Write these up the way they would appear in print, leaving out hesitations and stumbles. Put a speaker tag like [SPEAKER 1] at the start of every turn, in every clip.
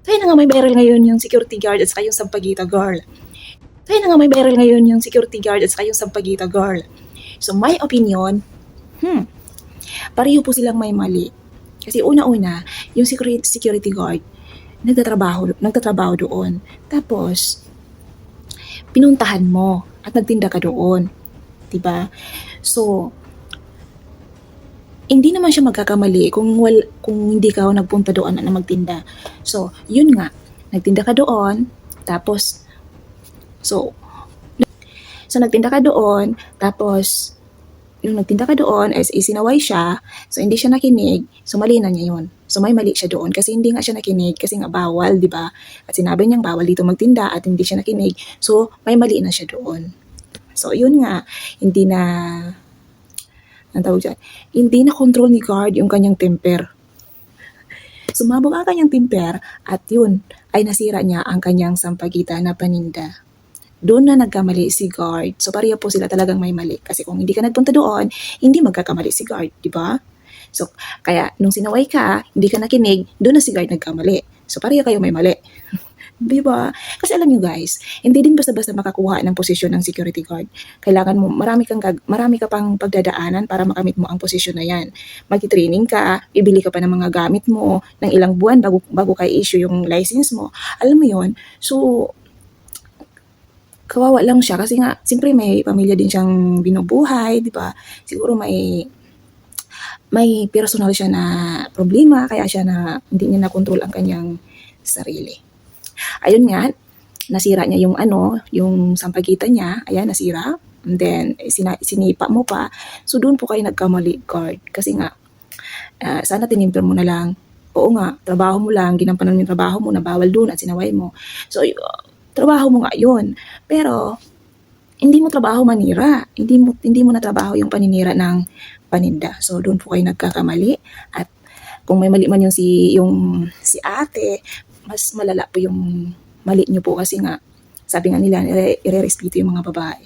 [SPEAKER 1] Kaya na nga may viral ngayon yung security guard at saka yung sampagita girl. Kaya na nga may viral ngayon yung security guard at saka yung sampagita girl. So my opinion, pareho po silang may mali. Kasi una-una, yung security guard, nagtatrabaho doon. Tapos, pinuntahan mo at nagtinda ka doon. Diba? So, hindi naman siya magkakamali kung hindi ka nagpunta doon na magtinda. So, yun nga, nagtinda ka doon, tapos, so nagtinda ka doon, tapos, yung nagtinda ka doon, isinaway siya, so hindi siya nakinig, so mali na niya yun. So may mali siya doon kasi hindi nga siya nakinig kasi nga bawal, di ba? At sinabi niyang bawal dito magtinda at hindi siya nakinig, so may mali na siya doon. So yun nga, hindi na control ni guard yung kanyang temper. Sumabog ang kanyang temper at yun ay nasira niya ang kanyang sampagita na paninda. Doon na nagkamali si guard. So pareho po sila talagang may mali. Kasi kung hindi ka nagpunta doon, hindi magkakamali si guard, di ba? So kaya nung sinaway ka, hindi ka nakinig, doon na si guard nagkamali. So pareho kayo may mali. Di ba? Kasi alam nyo guys, hindi din basta-basta makakuha ng posisyon ng security guard. Kailangan mo, marami ka pang pagdadaanan para makamit mo ang posisyon na yan. Magti-training ka, bibili ka pa ng mga gamit mo ng ilang buwan bago ka issue yung license mo. Alam mo yon. So, kawawa lang siya kasi nga, siyempre may pamilya din siyang binubuhay, di ba? Siguro may personal siya na problema, kaya siya na hindi niya na-control ang kanyang sarili. Ayun nga, nasira niya yung sampagita niya, ayan, nasira. And then, sinipa mo pa. So, doon po kayo nagkamali, guard. Kasi nga, sana tinimper mo na lang. Oo nga, trabaho mo lang, ginampanan mo yung trabaho mo, na bawal doon at sinaway mo. So, trabaho mo nga yun. Pero, hindi mo trabaho manira. Hindi mo na trabaho yung paninira ng paninda. So, doon po kayo nagkakamali. At kung may mali man yung si ate, mas malala po yung mali nyo po kasi nga, sabi nga nila, ire-respeto yung mga babae.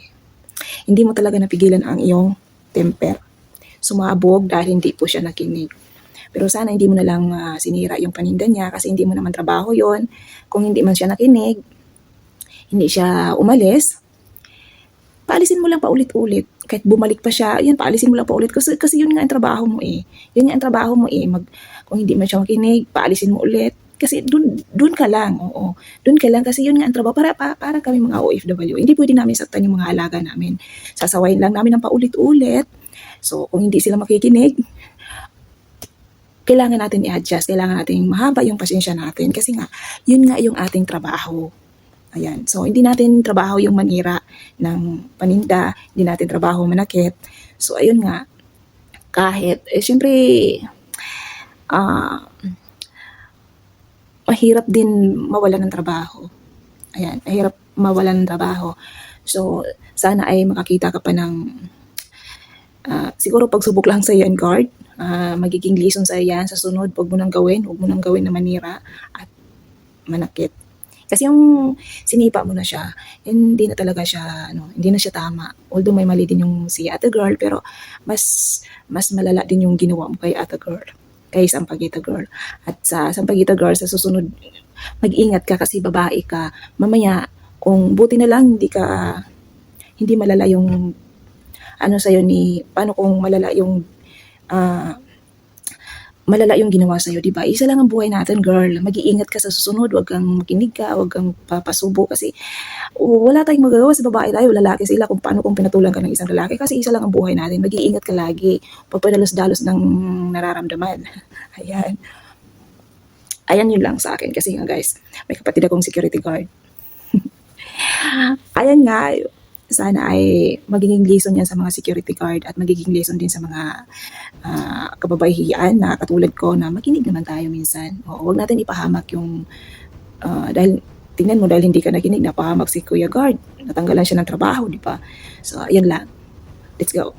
[SPEAKER 1] Hindi mo talaga napigilan ang iyong temper. Sumabog dahil hindi po siya nakinig. Pero sana hindi mo na lang sinira yung paninda niya kasi hindi mo naman trabaho yon. Kung hindi man siya nakinig, hindi siya umalis, paalisin mo lang paulit-ulit. Kahit bumalik pa siya, yan, paalisin mo lang paulit. Kasi yun nga ang trabaho mo eh. Yun nga ang trabaho mo eh. Kung hindi man siya makinig, paalisin mo ulit. Kasi dun ka lang, oo. Dun ka lang kasi yun nga ang trabaho. Para kami mga OFW, hindi pwede namin saktan yung mga alaga namin. Sasawayin lang namin ng paulit-ulit. So, kung hindi sila makikinig, kailangan natin i-adjust. Kailangan natin mahaba yung pasensya natin. Kasi nga, yun nga yung ating trabaho. Ayan. So, hindi natin trabaho yung manira ng paninda. Hindi natin trabaho manakit. So, ayun nga. Kahit, syempre, mahirap din mawalan ng trabaho. Ayan, mahirap mawalan ng trabaho. So, sana ay makakita ka pa ng siguro pagsubok lang sa yan, guard. Magiging lesson sa yan sa sunod. Huwag mo nang gawin na manira at manakit. Kasi yung sinipa mo na siya, hindi na talaga siya, hindi na siya tama. Although may mali din yung si ate girl, pero mas malala din yung ginawa mo kay ate girl. Kay Sampagita girl. At sa Sampagita girl, sa susunod, mag-ingat ka kasi babae ka. Mamaya, kung buti na lang hindi malala yung paano kung malala yung ginawa sa'yo, di ba? Isa lang ang buhay natin, girl. Mag-iingat ka sa susunod. Huwag kang makinig ka, huwag kang papasubo kasi wala tayong magagawa sa babae tayo, lalaki sila kung paano kung pinatulan ka ng isang lalaki kasi isa lang ang buhay natin. Mag-iingat ka lagi. Pagpadalos-dalos ng nararamdaman. Ayan. Ayan yun lang sa akin kasi nga guys, may kapatid akong security guard. Ayan nga, sana ay magiging lesson yan sa mga security guard at magiging lesson din sa mga kababaihan na katulad ko na makinig naman tayo minsan. Huwag natin ipahamak yung dahil tingnan mo dahil hindi ka nakinig, napahamak si Kuya Guard. Natanggalan siya ng trabaho, di ba? So, yan lang. Let's go.